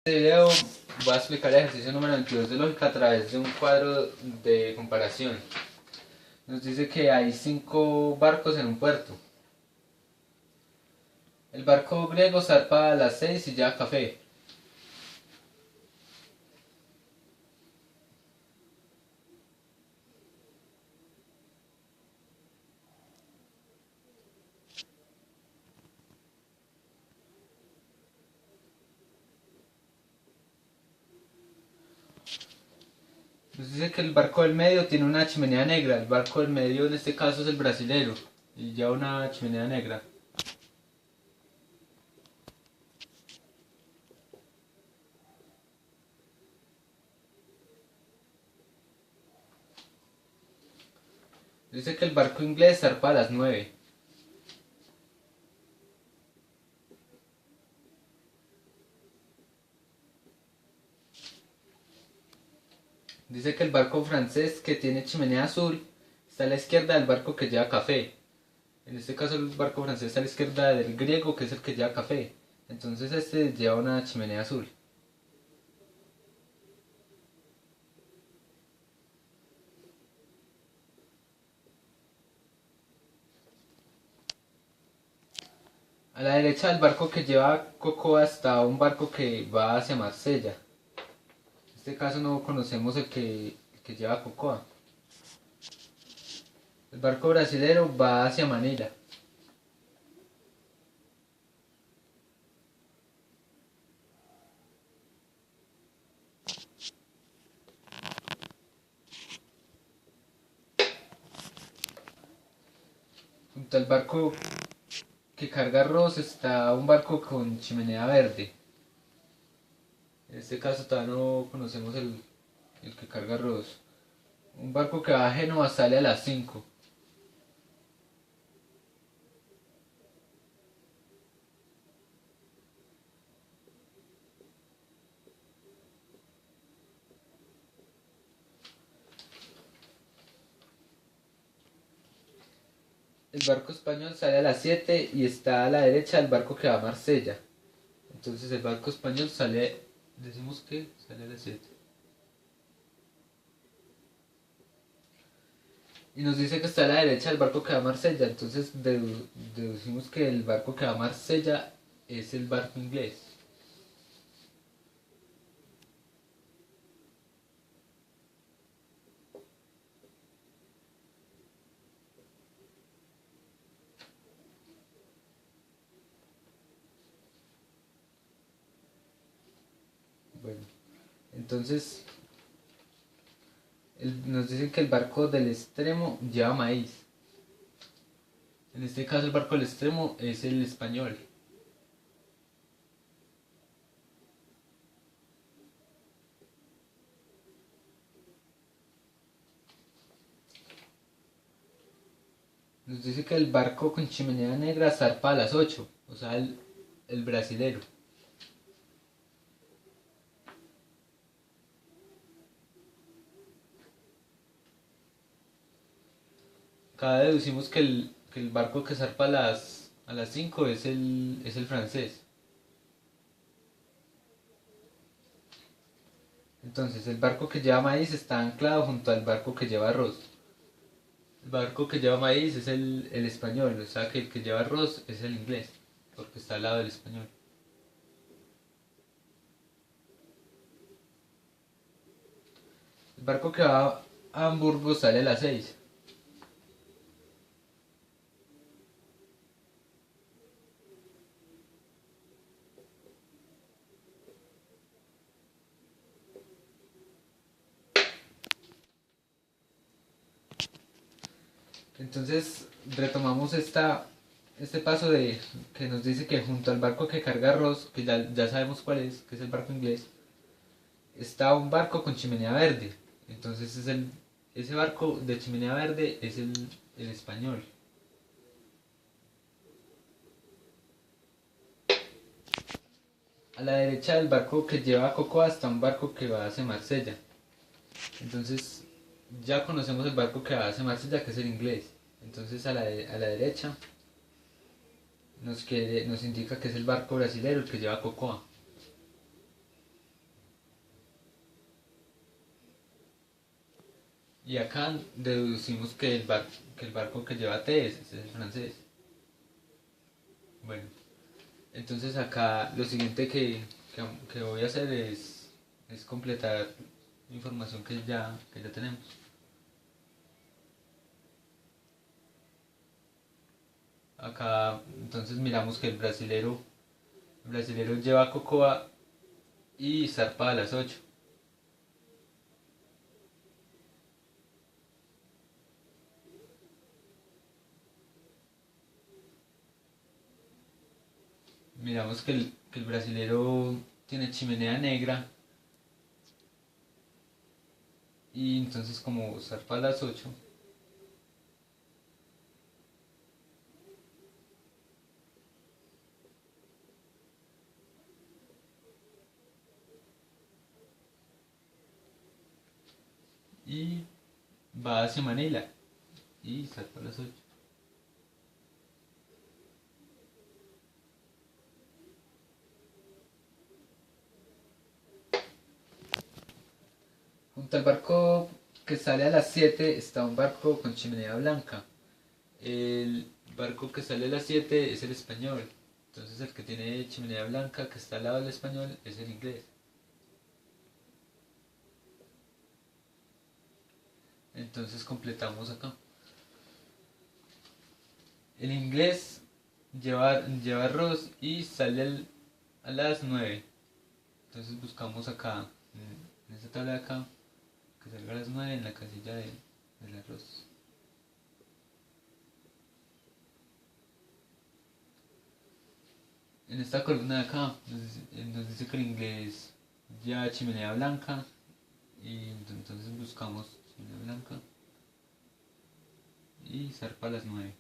este video voy a explicar el ejercicio número 22 de lógica a través de un cuadro de comparación. Nos dice que hay 5 barcos en un puerto. El barco griego zarpa a las 6 y lleva café. Nos dice que el barco del medio tiene una chimenea negra. El barco del medio en este caso es el brasilero y lleva una chimenea negra. Dice que el barco inglés zarpa a las 9. Dice que el barco francés que tiene chimenea azul está a la izquierda del barco que lleva café. En este caso el barco francés está a la izquierda del griego, que es el que lleva café. Entonces este lleva una chimenea azul. A la derecha del barco que lleva cocoa está un barco que va hacia Marsella. En este caso no conocemos el que lleva cocoa. El barco brasilero va hacia Manila. Junto al barco que carga arroz está un barco con chimenea verde. En este caso todavía no conocemos el que carga arroz. Un barco que va a Génova sale a las 5. El barco español sale a las 7 y está a la derecha del barco que va a Marsella. Entonces el barco español sale, decimos que sale a las 7. Y nos dice que está a la derecha del barco que va a Marsella. Entonces deducimos que el barco que va a Marsella es el barco inglés. Bueno, entonces nos dicen que el barco del extremo lleva maíz. En este caso el barco del extremo es el español. Nos dice que el barco con chimenea negra zarpa a las 8, o sea, el brasilero. Acá deducimos que el barco que zarpa a las 5 es el francés. Entonces, el barco que lleva maíz está anclado junto al barco que lleva arroz. El barco que lleva maíz es el español, o sea que el que lleva arroz es el inglés, porque está al lado del español. El barco que va a Hamburgo sale a las 6. Entonces retomamos este paso de que nos dice que junto al barco que carga arroz, que ya sabemos cuál es, que es el barco inglés, está un barco con chimenea verde. Entonces ese barco de chimenea verde es el español. A la derecha del barco que lleva cocoa está un barco que va hacia Marsella. Entonces ya conocemos el barco que va hacia Marsella, que es el inglés. Entonces a la derecha nos indica que es el barco brasilero el que lleva cocoa. Y acá deducimos que que el barco que lleva T es el francés. Bueno, entonces acá lo siguiente que voy a hacer es completar información que ya tenemos. Acá entonces miramos que el brasilero lleva cocoa y zarpa a las 8. Miramos que el brasilero tiene chimenea negra y entonces como zarpa a las 8 y va hacia Manila y zarpa a las 8. Junto al barco que sale a las 7 está un barco con chimenea blanca. El barco que sale a las 7 es el español. Entonces el que tiene chimenea blanca que está al lado del español es el inglés. Entonces completamos acá. El inglés lleva arroz y sale a las 9. Entonces buscamos acá, en esta tabla de acá, que salga a las 9 en la casilla del arroz. En esta columna de acá nos dice que el inglés lleva chimenea blanca y entonces buscamos chimenea blanca y zarpa a las 9.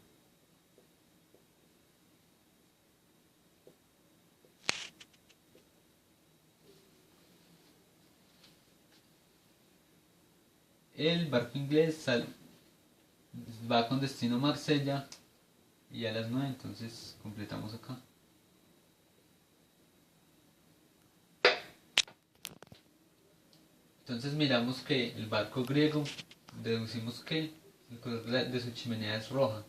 El barco inglés va con destino a Marsella y a las 9 entonces completamos acá. Entonces miramos que el barco griego, deducimos que el color de su chimenea es roja.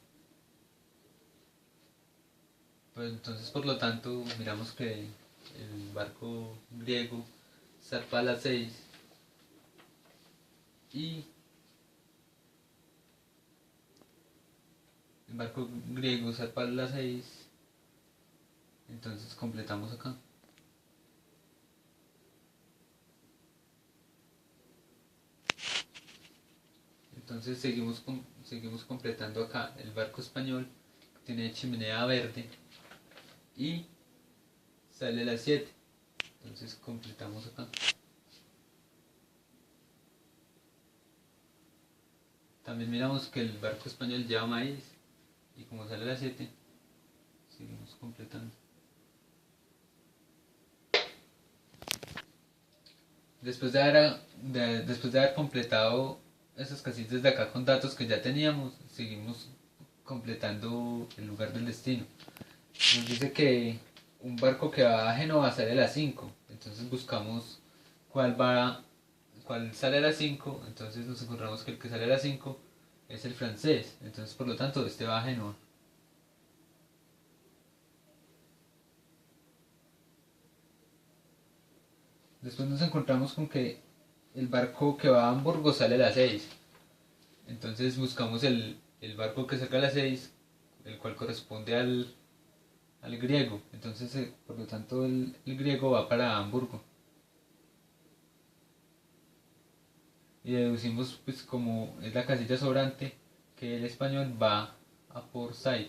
Pues entonces por lo tanto miramos que el barco griego zarpa a las 6 y el barco griego zarpa a las 6, entonces completamos acá. Entonces seguimos completando acá el barco español que tiene chimenea verde y sale a las 7, entonces completamos acá. También miramos que el barco español lleva maíz y como sale a las 7, seguimos completando. Después de haber completado esas casitas de acá con datos que ya teníamos, seguimos completando el lugar del destino. Nos dice que un barco que va a Génova sale a las 5, entonces buscamos cuál va, cuál sale a las 5, entonces nos encontramos que el que sale a las 5 es el francés, entonces por lo tanto este va a Génova. Después nos encontramos con que el barco que va a Hamburgo sale a las 6. Entonces buscamos el barco que saca a las 6, el cual corresponde al griego. Entonces, por lo tanto, el griego va para Hamburgo. Y deducimos, pues como es la casilla sobrante, que el español va a Port Said.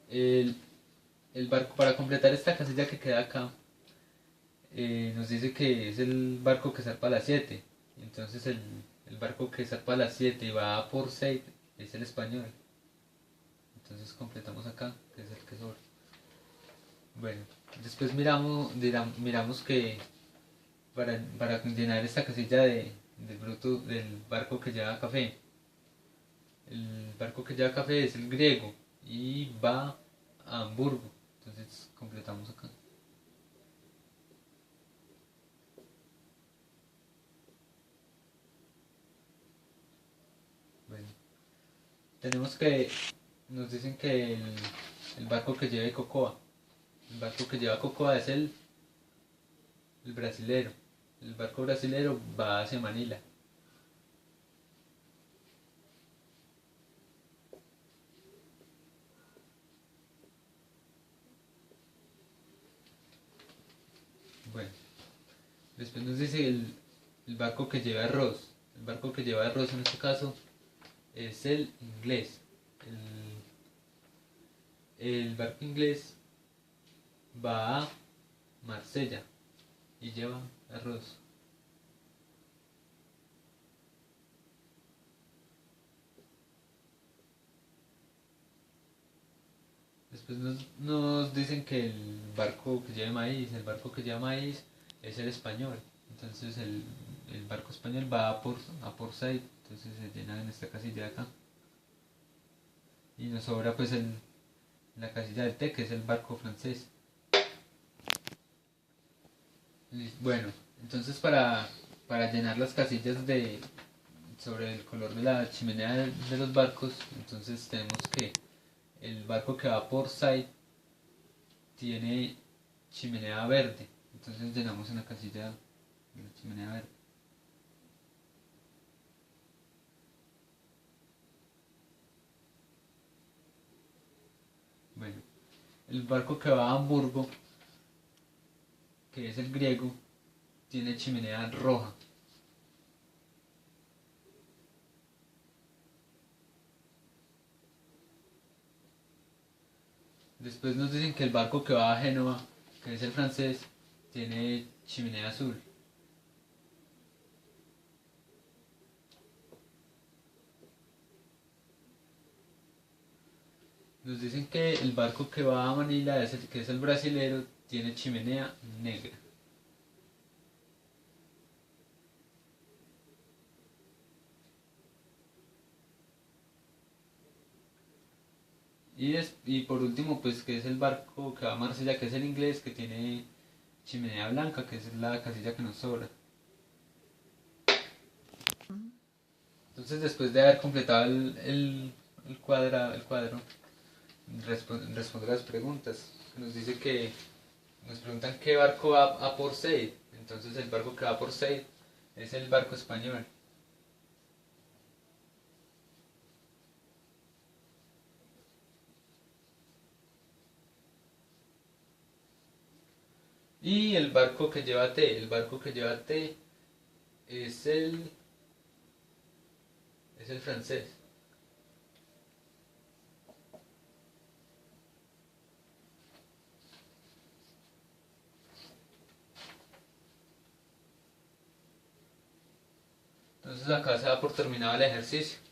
El, el barco, para completar esta casilla que queda acá, nos dice que es el barco que zarpa a las 7. Entonces el barco que zarpa a las 7 y va a Port Said es el español. Entonces completamos acá, que es el que sobra. Bueno, después miramos que para llenar esta casilla del barco que lleva café, el barco que lleva café es el griego y va a Hamburgo. Entonces completamos acá. tenemos que, nos dicen que el barco que lleve cocoa, el barco que lleva cocoa es el brasilero. El barco brasilero va hacia Manila. Bueno, después nos dice el barco que lleva arroz. El barco que lleva arroz en este caso es el inglés. El barco inglés va a Marsella y lleva arroz. Después nos dicen que el barco que lleva maíz, el barco que lleva maíz es el español. Entonces el barco español va a Port Said, entonces se llena en esta casilla de acá. Y nos sobra pues la casilla del té, que es el barco francés. Bueno, entonces para llenar las casillas sobre el color de la chimenea de los barcos, entonces tenemos que el barco que va por Said tiene chimenea verde. Entonces llenamos una casilla de la chimenea verde. Bueno, el barco que va a Hamburgo, que es el griego, tiene chimenea roja. Después nos dicen que el barco que va a Génova, que es el francés, tiene chimenea azul. Nos dicen que el barco que va a Manila, que es el brasilero, tiene chimenea negra. Y por último, pues que es el barco que va a Marsella, que es el inglés, que tiene chimenea blanca, que es la casilla que nos sobra. Entonces, después de haber completado el cuadro, responde las preguntas. Nos dice que nos preguntan qué barco va a Port Said. Entonces, el barco que va a Port Said es el barco español. Y el barco que lleva té es el francés. Entonces acá se da por terminado el ejercicio.